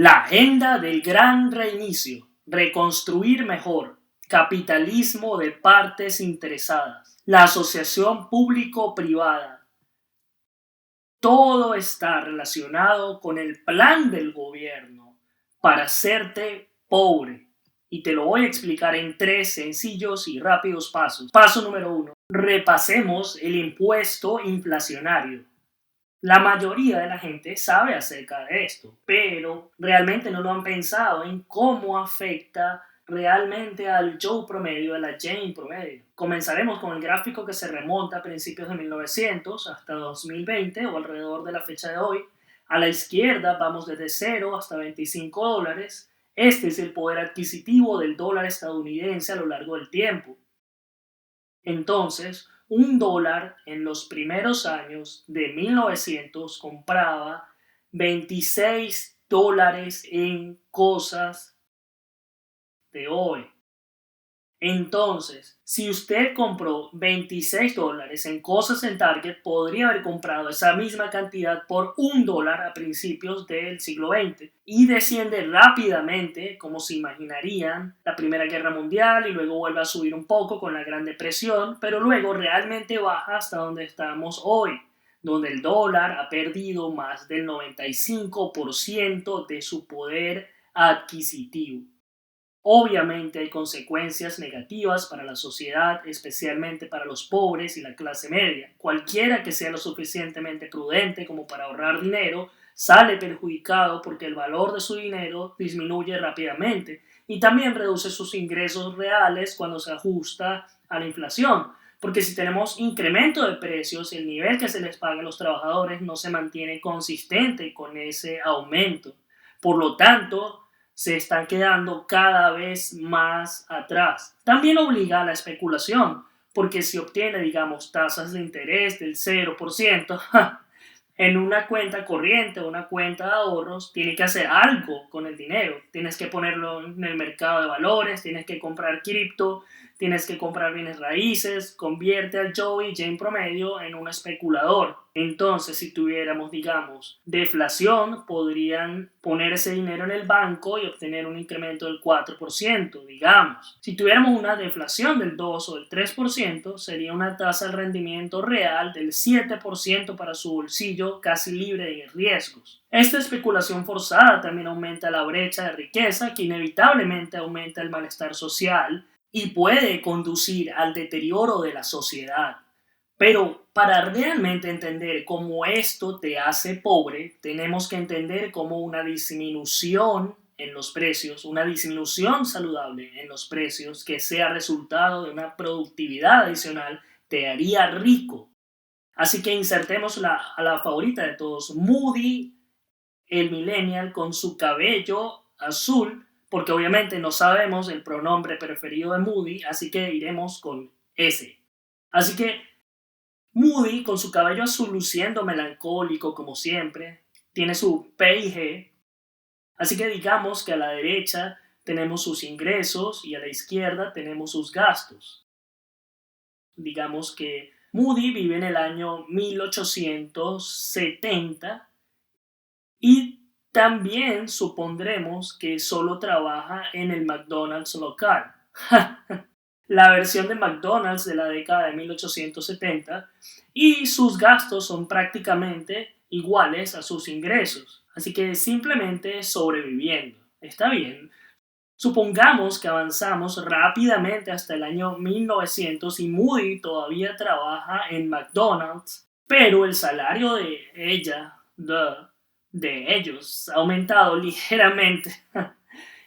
La agenda del gran reinicio, reconstruir mejor, capitalismo de partes interesadas, la asociación público-privada. Todo está relacionado con el plan del gobierno para hacerte pobre. Y te lo voy a explicar en 3 sencillos y rápidos pasos. Paso número 1. Repasemos el impuesto inflacionario. La mayoría de la gente sabe acerca de esto, pero realmente no lo han pensado en cómo afecta realmente al Joe promedio, a la Jane promedio. Comenzaremos con el gráfico que se remonta a principios de 1900 hasta 2020 o alrededor de la fecha de hoy. A la izquierda vamos desde 0 hasta $25. Este es el poder adquisitivo del dólar estadounidense a lo largo del tiempo. Entonces, $1 en los primeros años de 1900 compraba $26 en cosas de hoy. Entonces, si usted compró $26 en cosas en Target, podría haber comprado esa misma cantidad por $1 a principios del siglo XX y desciende rápidamente, como se imaginarían, la Primera Guerra Mundial y luego vuelve a subir un poco con la Gran Depresión, pero luego realmente baja hasta donde estamos hoy, donde el dólar ha perdido más del 95% de su poder adquisitivo. Obviamente hay consecuencias negativas para la sociedad, especialmente para los pobres y la clase media. Cualquiera que sea lo suficientemente prudente como para ahorrar dinero sale perjudicado porque el valor de su dinero disminuye rápidamente y también reduce sus ingresos reales cuando se ajusta a la inflación. Porque si tenemos incremento de precios, el nivel que se les paga a los trabajadores no se mantiene consistente con ese aumento. Por lo tanto, se están quedando cada vez más atrás. También obliga a la especulación, porque si obtiene, digamos, tasas de interés del 0%, en una cuenta corriente o una cuenta de ahorros, tiene que hacer algo con el dinero. Tienes que ponerlo en el mercado de valores, tienes que comprar cripto, tienes que comprar bienes raíces, convierte al Joey Jane promedio en un especulador. Entonces, si tuviéramos, digamos, deflación, podrían poner ese dinero en el banco y obtener un incremento del 4%, digamos. Si tuviéramos una deflación del 2 o del 3%, sería una tasa de rendimiento real del 7% para su bolsillo, casi libre de riesgos. Esta especulación forzada también aumenta la brecha de riqueza, que inevitablemente aumenta el malestar social y puede conducir al deterioro de la sociedad. Pero para realmente entender cómo esto te hace pobre, tenemos que entender cómo una disminución en los precios, una disminución saludable en los precios que sea resultado de una productividad adicional, te haría rico. Así que insertemos a la favorita de todos, Moody, el millennial con su cabello azul, porque obviamente no sabemos el pronombre preferido de Moody, así que iremos con ese. Así que Moody, con su cabello azul luciendo melancólico como siempre, tiene su P&G, así que digamos que a la derecha tenemos sus ingresos y a la izquierda tenemos sus gastos. Digamos que Moody vive en el año 1870 y también supondremos que solo trabaja en el McDonald's local. La versión de McDonald's de la década de 1870 y sus gastos son prácticamente iguales a sus ingresos. Así que simplemente sobreviviendo. Está bien. Supongamos que avanzamos rápidamente hasta el año 1900 y Moody todavía trabaja en McDonald's, pero el salario de ellos ha aumentado ligeramente.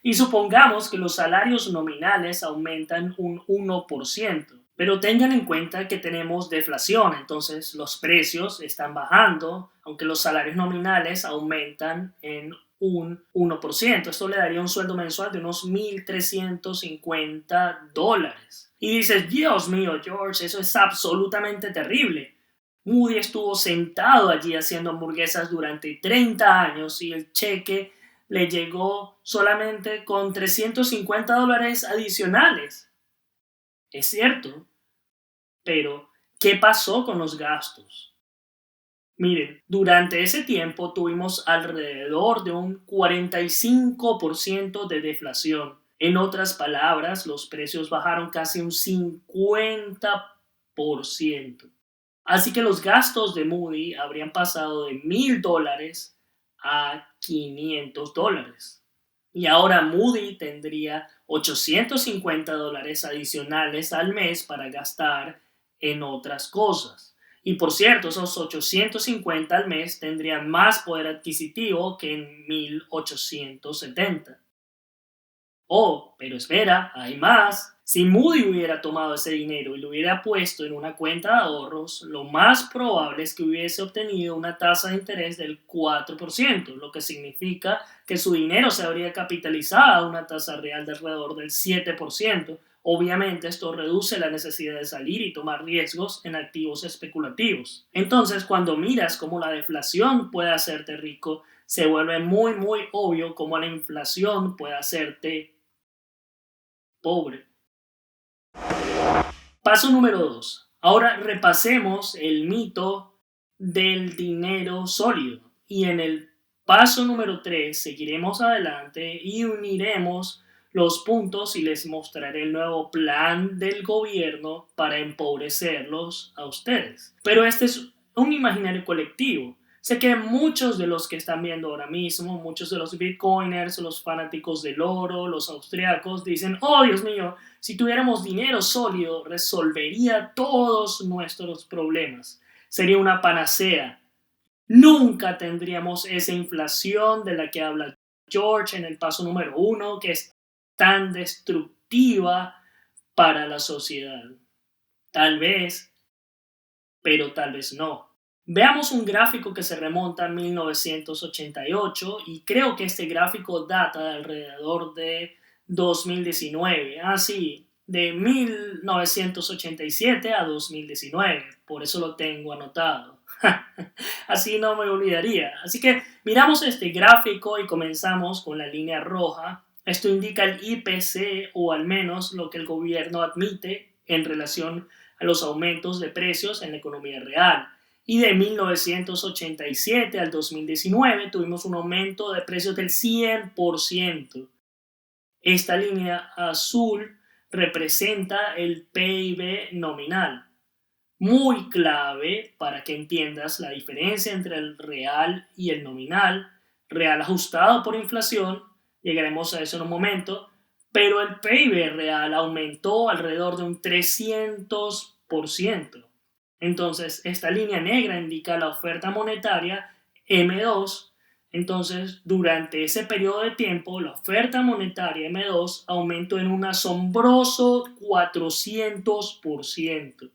Y supongamos que los salarios nominales aumentan un 1%. Pero tengan en cuenta que tenemos deflación, entonces los precios están bajando, aunque los salarios nominales aumentan en un 1%. Esto le daría un sueldo mensual de unos $1,350. Y dices, Dios mío, George, eso es absolutamente terrible. Moody estuvo sentado allí haciendo hamburguesas durante 30 años y el cheque le llegó solamente con $350 adicionales. Es cierto, pero ¿qué pasó con los gastos? Miren, durante ese tiempo tuvimos alrededor de un 45% de deflación. En otras palabras, los precios bajaron casi un 50%. Así que los gastos de Moody habrían pasado de $1,000 a $500. Y ahora Moody tendría $850 adicionales al mes para gastar en otras cosas. Y por cierto, esos 850 al mes tendrían más poder adquisitivo que en 1870. Oh, pero espera, hay más. Si Moody hubiera tomado ese dinero y lo hubiera puesto en una cuenta de ahorros, lo más probable es que hubiese obtenido una tasa de interés del 4%, lo que significa que su dinero se habría capitalizado a una tasa real de alrededor del 7%. Obviamente esto reduce la necesidad de salir y tomar riesgos en activos especulativos. Entonces, cuando miras cómo la deflación puede hacerte rico, se vuelve muy muy obvio cómo la inflación puede hacerte pobre. Paso número 2. Ahora repasemos el mito del dinero sólido. Y en el paso número 3 seguiremos adelante y uniremos los puntos y les mostraré el nuevo plan del gobierno para empobrecerlos a ustedes. Pero este es un imaginario colectivo. Sé que muchos de los que están viendo ahora mismo, muchos de los bitcoiners, los fanáticos del oro, los austriacos, dicen, oh Dios mío, si tuviéramos dinero sólido, resolvería todos nuestros problemas. Sería una panacea. Nunca tendríamos esa inflación de la que habla George en el paso número 1, que es tan destructiva para la sociedad. Tal vez, pero tal vez no. Veamos un gráfico que se remonta a 1988 y creo que este gráfico data de alrededor de 2019. Sí, de 1987 a 2019. Por eso lo tengo anotado. Así no me olvidaría. Así que miramos este gráfico y comenzamos con la línea roja. Esto indica el IPC o al menos lo que el gobierno admite en relación a los aumentos de precios en la economía real. Y de 1987 al 2019 tuvimos un aumento de precios del 100%. Esta línea azul representa el PIB nominal, muy clave para que entiendas la diferencia entre el real y el nominal, real ajustado por inflación, llegaremos a eso en un momento, pero el PIB real aumentó alrededor de un 300%. Entonces, esta línea negra indica la oferta monetaria M2. Entonces, durante ese periodo de tiempo, la oferta monetaria M2 aumentó en un asombroso 400%.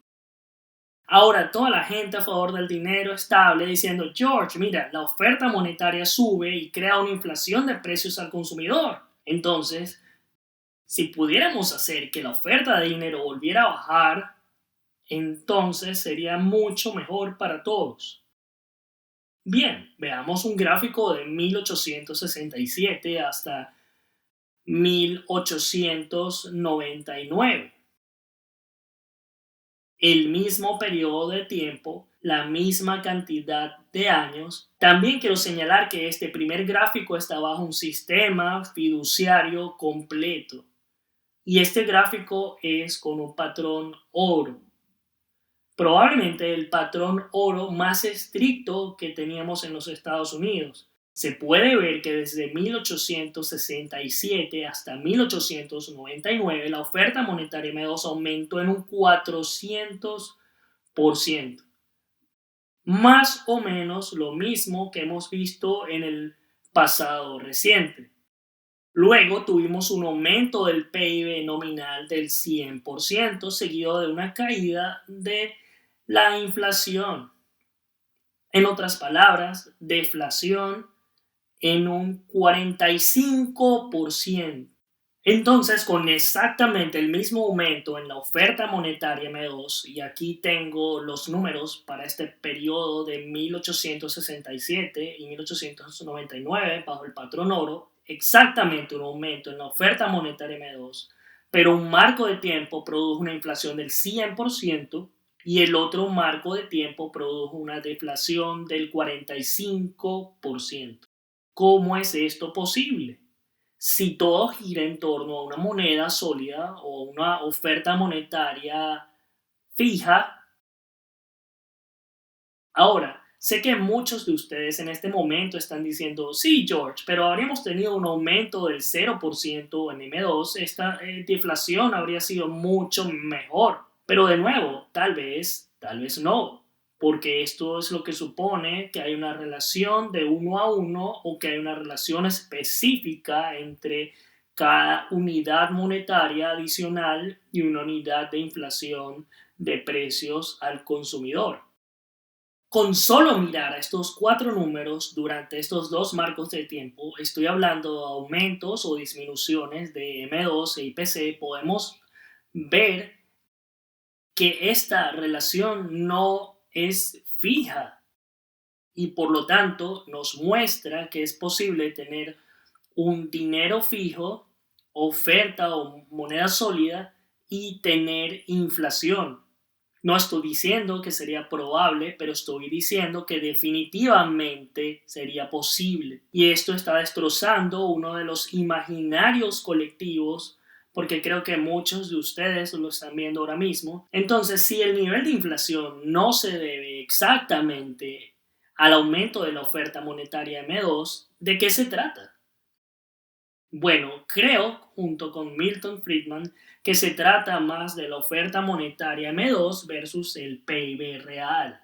Ahora, toda la gente a favor del dinero estable diciendo, George, mira, la oferta monetaria sube y crea una inflación de precios al consumidor. Entonces, si pudiéramos hacer que la oferta de dinero volviera a bajar, entonces sería mucho mejor para todos. Bien, veamos un gráfico de 1867 hasta 1899. El mismo periodo de tiempo, la misma cantidad de años. También quiero señalar que este primer gráfico está bajo un sistema fiduciario completo. Y este gráfico es con un patrón oro. Probablemente el patrón oro más estricto que teníamos en los Estados Unidos. Se puede ver que desde 1867 hasta 1899 la oferta monetaria M2 aumentó en un 400%. Más o menos lo mismo que hemos visto en el pasado reciente. Luego tuvimos un aumento del PIB nominal del 100%, seguido de una caída de la inflación. En otras palabras, deflación en un 45%. Entonces, con exactamente el mismo aumento en la oferta monetaria M2, y aquí tengo los números para este periodo de 1867 y 1899 bajo el patrón oro, exactamente un aumento en la oferta monetaria M2, pero un marco de tiempo produjo una inflación del 100%, y el otro marco de tiempo produjo una deflación del 45%. ¿Cómo es esto posible? Si todo gira en torno a una moneda sólida o una oferta monetaria fija. Ahora, sé que muchos de ustedes en este momento están diciendo, sí, George, pero habríamos tenido un aumento del 0% en M2, esta deflación habría sido mucho mejor. Pero de nuevo, tal vez no, porque esto es lo que supone que hay una relación de uno a uno o que hay una relación específica entre cada unidad monetaria adicional y una unidad de inflación de precios al consumidor. Con solo mirar a estos cuatro números durante estos dos marcos de tiempo, estoy hablando de aumentos o disminuciones de M2 e IPC, podemos ver que esta relación no es fija y por lo tanto nos muestra que es posible tener un dinero fijo, oferta o moneda sólida y tener inflación. No estoy diciendo que sería probable, pero estoy diciendo que definitivamente sería posible. Y esto está destrozando uno de los imaginarios colectivos, porque creo que muchos de ustedes lo están viendo ahora mismo. Entonces, si el nivel de inflación no se debe exactamente al aumento de la oferta monetaria M2, ¿de qué se trata? Bueno, creo, junto con Milton Friedman, que se trata más de la oferta monetaria M2 versus el PIB real.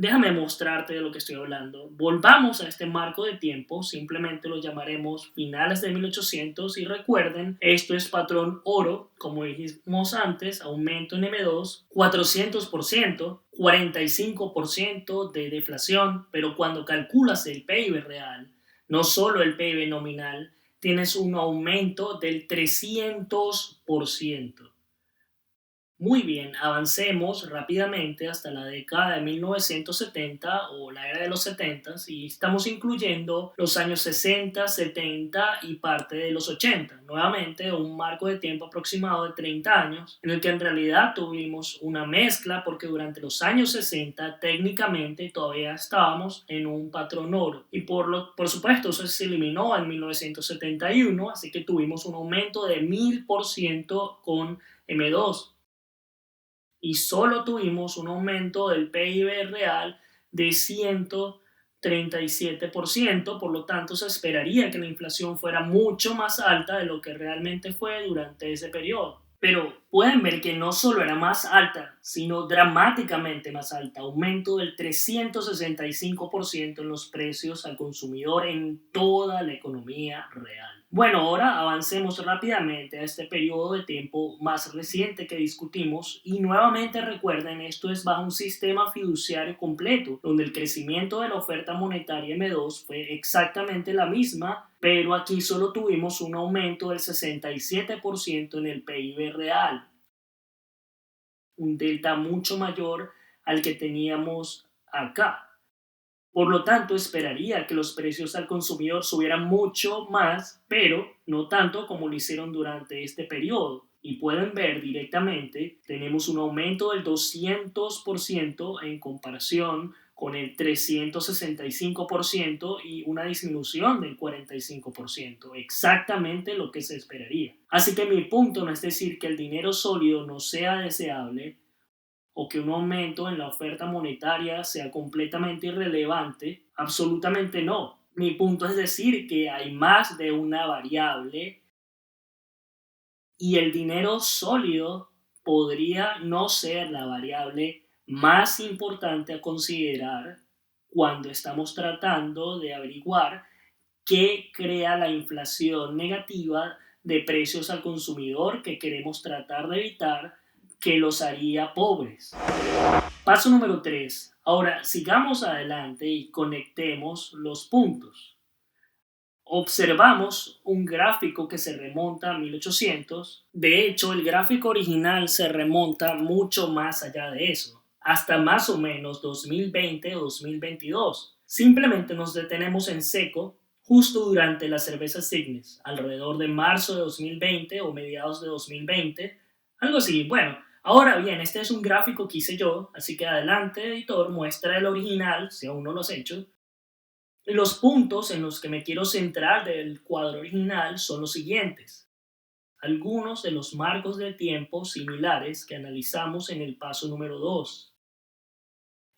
Déjame mostrarte de lo que estoy hablando. Volvamos a este marco de tiempo, simplemente lo llamaremos finales de 1800 y recuerden, esto es patrón oro, como dijimos antes, aumento en M2, 400%, 45% de deflación, pero cuando calculas el PIB real, no solo el PIB nominal, tienes un aumento del 300%. Muy bien, avancemos rápidamente hasta la década de 1970 o la era de los 70 y estamos incluyendo los años 60, 70 y parte de los 80. Nuevamente, un marco de tiempo aproximado de 30 años en el que en realidad tuvimos una mezcla porque durante los años 60 técnicamente todavía estábamos en un patrón oro y por supuesto eso se eliminó en 1971, así que tuvimos un aumento de 1000% con M2 y solo tuvimos un aumento del PIB real de 137%, por lo tanto se esperaría que la inflación fuera mucho más alta de lo que realmente fue durante ese periodo. Pero pueden ver que no solo era más alta, sino dramáticamente más alta, aumento del 365% en los precios al consumidor en toda la economía real. Bueno, ahora avancemos rápidamente a este periodo de tiempo más reciente que discutimos y nuevamente recuerden, esto es bajo un sistema fiduciario completo, donde el crecimiento de la oferta monetaria M2 fue exactamente la misma, pero aquí solo tuvimos un aumento del 67% en el PIB real, un delta mucho mayor al que teníamos acá. Por lo tanto, esperaría que los precios al consumidor subieran mucho más, pero no tanto como lo hicieron durante este periodo. Y pueden ver directamente, tenemos un aumento del 200% en comparación con el 365% y una disminución del 45%, exactamente lo que se esperaría. Así que mi punto no es decir que el dinero sólido no sea deseable, o que un aumento en la oferta monetaria sea completamente irrelevante, absolutamente no. Mi punto es decir que hay más de una variable y el dinero sólido podría no ser la variable más importante a considerar cuando estamos tratando de averiguar qué crea la inflación negativa de precios al consumidor que queremos tratar de evitar, que los haría pobres. Paso número 3. Ahora sigamos adelante y conectemos los puntos. Observamos un gráfico que se remonta a 1800. De hecho, el gráfico original se remonta mucho más allá de eso, hasta más o menos 2020 o 2022. Simplemente nos detenemos en seco justo durante la cerveza Cygnus, alrededor de marzo de 2020 o mediados de 2020, algo así. Bueno, Ahora bien, este es un gráfico que hice yo, así que adelante, editor, muestra el original, si aún no lo has hecho. Los puntos en los que me quiero centrar del cuadro original son los siguientes. Algunos de los marcos de tiempo similares que analizamos en el paso número 2.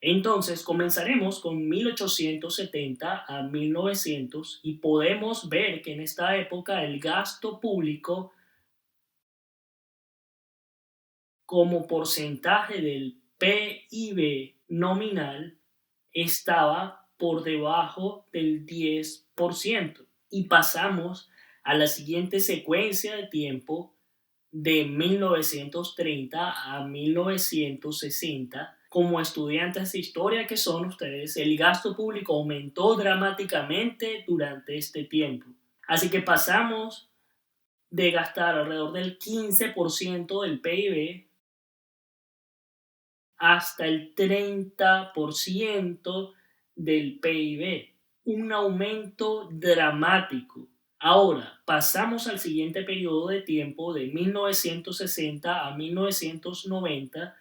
Entonces, comenzaremos con 1870 a 1900 y podemos ver que en esta época el gasto público como porcentaje del PIB nominal estaba por debajo del 10% y pasamos a la siguiente secuencia de tiempo de 1930 a 1960. Como estudiantes de historia que son ustedes, el gasto público aumentó dramáticamente durante este tiempo. Así que pasamos de gastar alrededor del 15% del PIB hasta el 30% del PIB. Un aumento dramático. Ahora, pasamos al siguiente periodo de tiempo de 1960 a 1990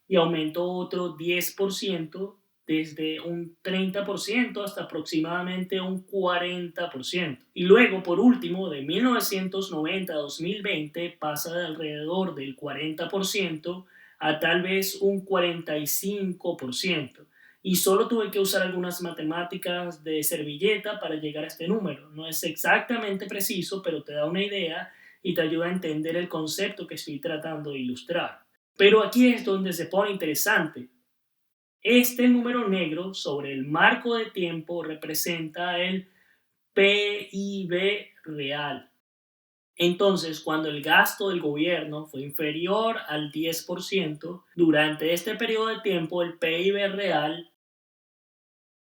y aumentó otro 10%, desde un 30% hasta aproximadamente un 40%. Y luego, por último, de 1990 a 2020 pasa de alrededor del 40% a tal vez un 45%. Y solo tuve que usar algunas matemáticas de servilleta para llegar a este número. No es exactamente preciso, pero te da una idea y te ayuda a entender el concepto que estoy tratando de ilustrar. Pero aquí es donde se pone interesante. Este número negro sobre el marco de tiempo representa el PIB real. Entonces, cuando el gasto del gobierno fue inferior al 10%, durante este periodo de tiempo el PIB real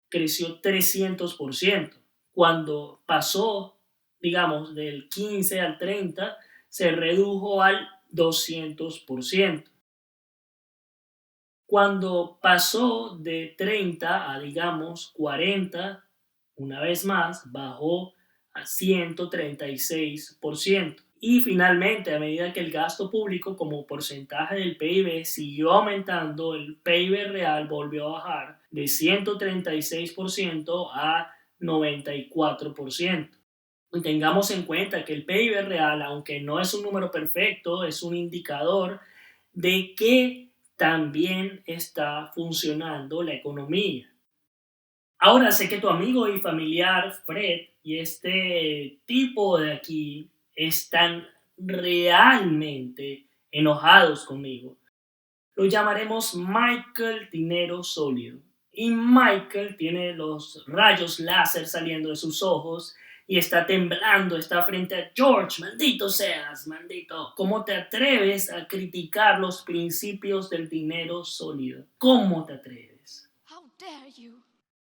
creció 300%. Cuando pasó, digamos, del 15 al 30, se redujo al 200%. Cuando pasó de 30 a, digamos, 40, una vez más, bajó a 136%. Y finalmente, a medida que el gasto público como porcentaje del PIB siguió aumentando, el PIB real volvió a bajar de 136% a 94%. Y tengamos en cuenta que el PIB real, aunque no es un número perfecto, es un indicador de que también está funcionando la economía. Ahora sé que tu amigo y familiar Fred y este tipo de aquí están realmente enojados conmigo. Lo llamaremos Michael Dinero Sólido. Y Michael tiene los rayos láser saliendo de sus ojos y está temblando, está frente a George. Maldito seas, maldito. ¿Cómo te atreves a criticar los principios del dinero sólido? ¿Cómo te atreves? How dare you?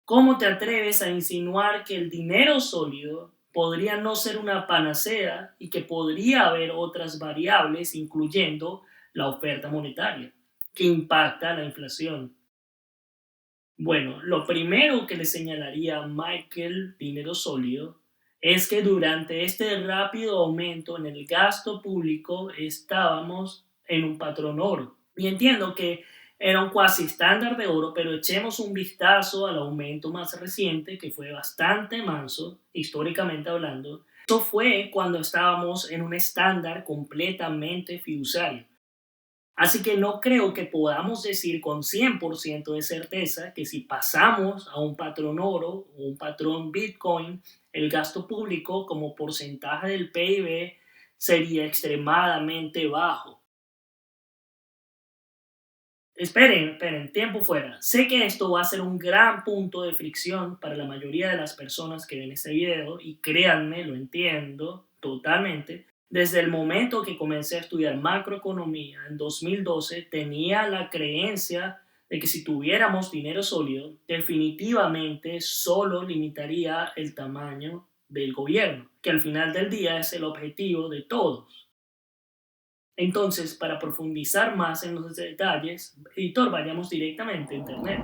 ¿Cómo te atreves a insinuar que el dinero sólido podría no ser una panacea y que podría haber otras variables, incluyendo la oferta monetaria, que impacta la inflación? Bueno, lo primero que le señalaría a Michael Dinero Sólido es que durante este rápido aumento en el gasto público estábamos en un patrón oro. Y entiendo que era un cuasi estándar de oro, pero echemos un vistazo al aumento más reciente, que fue bastante manso, históricamente hablando. Eso fue cuando estábamos en un estándar completamente fiduciario. Así que no creo que podamos decir con 100% de certeza que si pasamos a un patrón oro o un patrón Bitcoin, el gasto público como porcentaje del PIB sería extremadamente bajo. Esperen, tiempo fuera. Sé que esto va a ser un gran punto de fricción para la mayoría de las personas que ven este video y créanme, lo entiendo totalmente. Desde el momento que comencé a estudiar macroeconomía en 2012, tenía la creencia de que si tuviéramos dinero sólido, definitivamente solo limitaría el tamaño del gobierno, que al final del día es el objetivo de todos. Entonces, para profundizar más en los detalles, editor, vayamos directamente a Internet.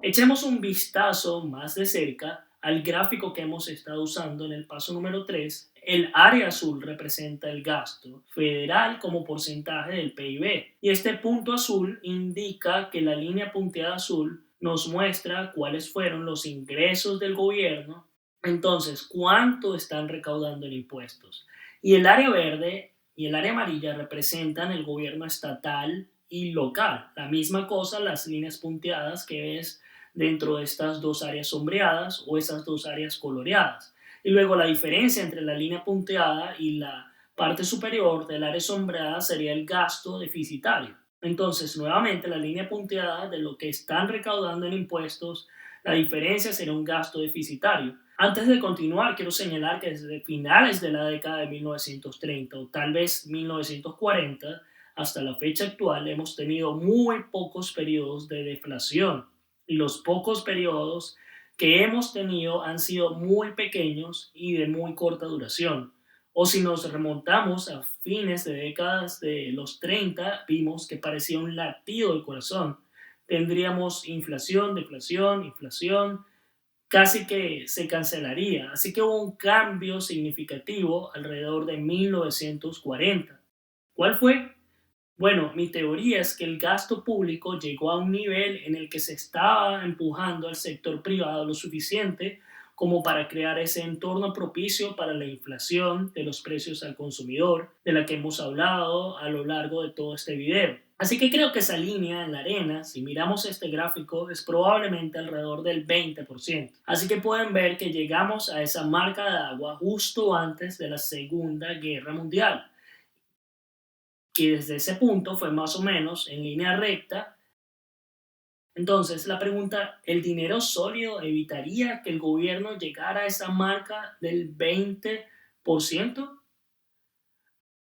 Echemos un vistazo más de cerca al gráfico que hemos estado usando en el paso número 3, el área azul representa el gasto federal como porcentaje del PIB. Y este punto azul indica que la línea punteada azul nos muestra cuáles fueron los ingresos del gobierno, entonces cuánto están recaudando en impuestos. Y el área verde y el área amarilla representan el gobierno estatal y local. La misma cosa, las líneas punteadas que ves dentro de estas dos áreas sombreadas o esas dos áreas coloreadas. Y luego la diferencia entre la línea punteada y la parte superior del área sombreada sería el gasto deficitario. Entonces, nuevamente, la línea punteada de lo que están recaudando en impuestos, la diferencia sería un gasto deficitario. Antes de continuar, quiero señalar que desde finales de la década de 1930 o tal vez 1940 hasta la fecha actual hemos tenido muy pocos periodos de deflación y los pocos periodos que hemos tenido han sido muy pequeños y de muy corta duración. O si nos remontamos a fines de décadas de los 30, vimos que parecía un latido del corazón. Tendríamos inflación, deflación, inflación, casi que se cancelaría. Así que hubo un cambio significativo alrededor de 1940. ¿Cuál fue? Bueno, mi teoría es que el gasto público llegó a un nivel en el que se estaba empujando al sector privado lo suficiente como para crear ese entorno propicio para la inflación de los precios al consumidor, de la que hemos hablado a lo largo de todo este video. Así que creo que esa línea en la arena, si miramos este gráfico, es probablemente alrededor del 20%. Así que pueden ver que llegamos a esa marca de agua justo antes de la Segunda Guerra Mundial, que desde ese punto fue más o menos en línea recta. Entonces, la pregunta, ¿el dinero sólido evitaría que el gobierno llegara a esa marca del 20%?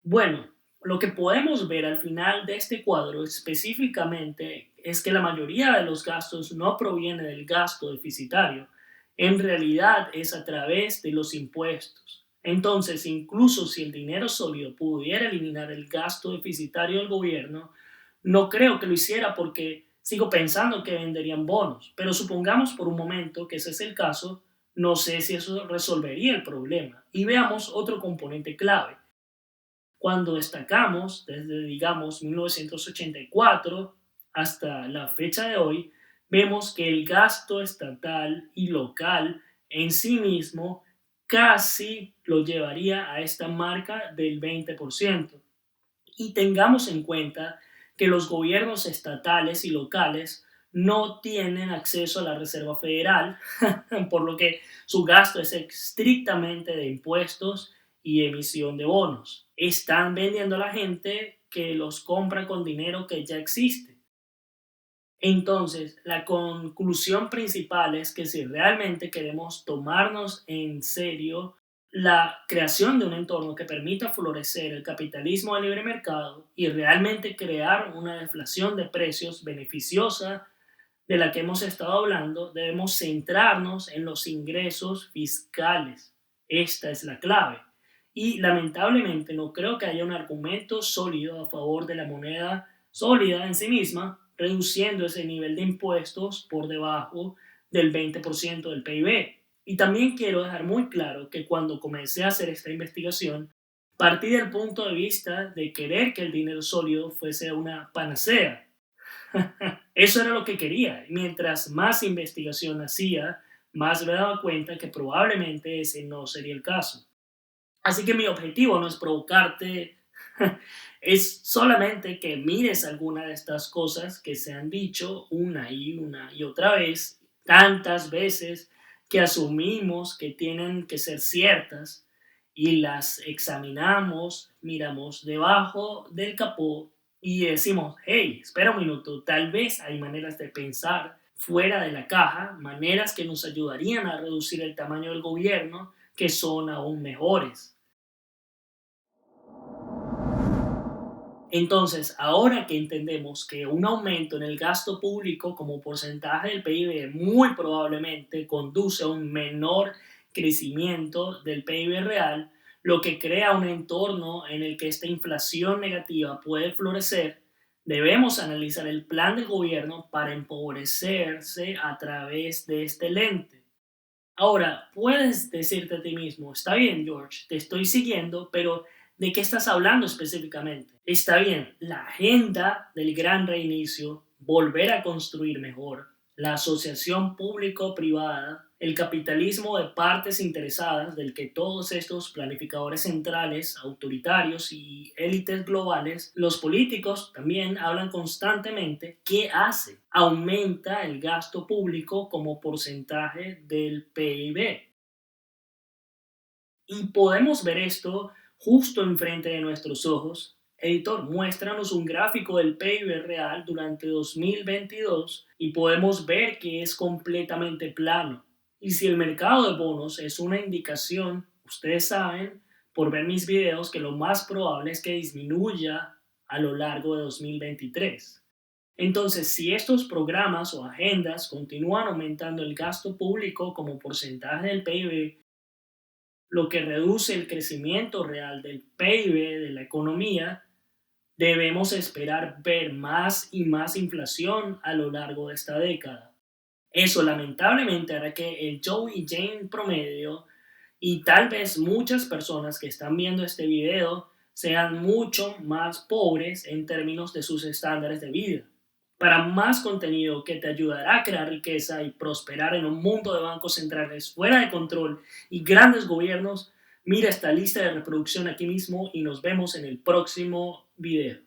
Bueno, lo que podemos ver al final de este cuadro específicamente es que la mayoría de los gastos no proviene del gasto deficitario, en realidad es a través de los impuestos. Entonces, incluso si el dinero sólido pudiera eliminar el gasto deficitario del gobierno, no creo que lo hiciera porque sigo pensando que venderían bonos. Pero supongamos por un momento que ese es el caso, no sé si eso resolvería el problema. Y veamos otro componente clave. Cuando destacamos desde, digamos, 1984 hasta la fecha de hoy, vemos que el gasto estatal y local en sí mismo casi lo llevaría a esta marca del 20%. Y tengamos en cuenta que los gobiernos estatales y locales no tienen acceso a la Reserva Federal, por lo que su gasto es estrictamente de impuestos y emisión de bonos. Están vendiendo a la gente que los compra con dinero que ya existe. Entonces, la conclusión principal es que si realmente queremos tomarnos en serio la creación de un entorno que permita florecer el capitalismo de libre mercado y realmente crear una deflación de precios beneficiosa de la que hemos estado hablando, debemos centrarnos en los ingresos fiscales. Esta es la clave. Y lamentablemente no creo que haya un argumento sólido a favor de la moneda sólida en sí misma, reduciendo ese nivel de impuestos por debajo del 20% del PIB. Y también quiero dejar muy claro que cuando comencé a hacer esta investigación, partí del punto de vista de querer que el dinero sólido fuese una panacea. Eso era lo que quería. Mientras más investigación hacía, más me daba cuenta que probablemente ese no sería el caso. Así que mi objetivo no es provocarte, es solamente que mires alguna de estas cosas que se han dicho una y otra vez, tantas veces que asumimos que tienen que ser ciertas y las examinamos, miramos debajo del capó y decimos, hey, espera un minuto, tal vez hay maneras de pensar fuera de la caja, maneras que nos ayudarían a reducir el tamaño del gobierno que son aún mejores. Entonces, ahora que entendemos que un aumento en el gasto público como porcentaje del PIB muy probablemente conduce a un menor crecimiento del PIB real, lo que crea un entorno en el que esta inflación negativa puede florecer, debemos analizar el plan del gobierno para empobrecerse a través de este lente. Ahora, puedes decirte a ti mismo, está bien, George, te estoy siguiendo, pero ¿de qué estás hablando específicamente? Está bien, la agenda del gran reinicio, volver a construir mejor, la asociación público-privada, el capitalismo de partes interesadas del que todos estos planificadores centrales, autoritarios y élites globales, los políticos también hablan constantemente. ¿Qué hace? Aumenta el gasto público como porcentaje del PIB. Y podemos ver esto justo enfrente de nuestros ojos. Editor, muéstranos un gráfico del PIB real durante 2022 y podemos ver que es completamente plano. Y si el mercado de bonos es una indicación, ustedes saben, por ver mis videos, que lo más probable es que disminuya a lo largo de 2023. Entonces, si estos programas o agendas continúan aumentando el gasto público como porcentaje del PIB, lo que reduce el crecimiento real del PIB de la economía, debemos esperar ver más y más inflación a lo largo de esta década. Eso lamentablemente hará que el Joe y Jane promedio y tal vez muchas personas que están viendo este video sean mucho más pobres en términos de sus estándares de vida. Para más contenido que te ayudará a crear riqueza y prosperar en un mundo de bancos centrales fuera de control y grandes gobiernos, mira esta lista de reproducción aquí mismo y nos vemos en el próximo video.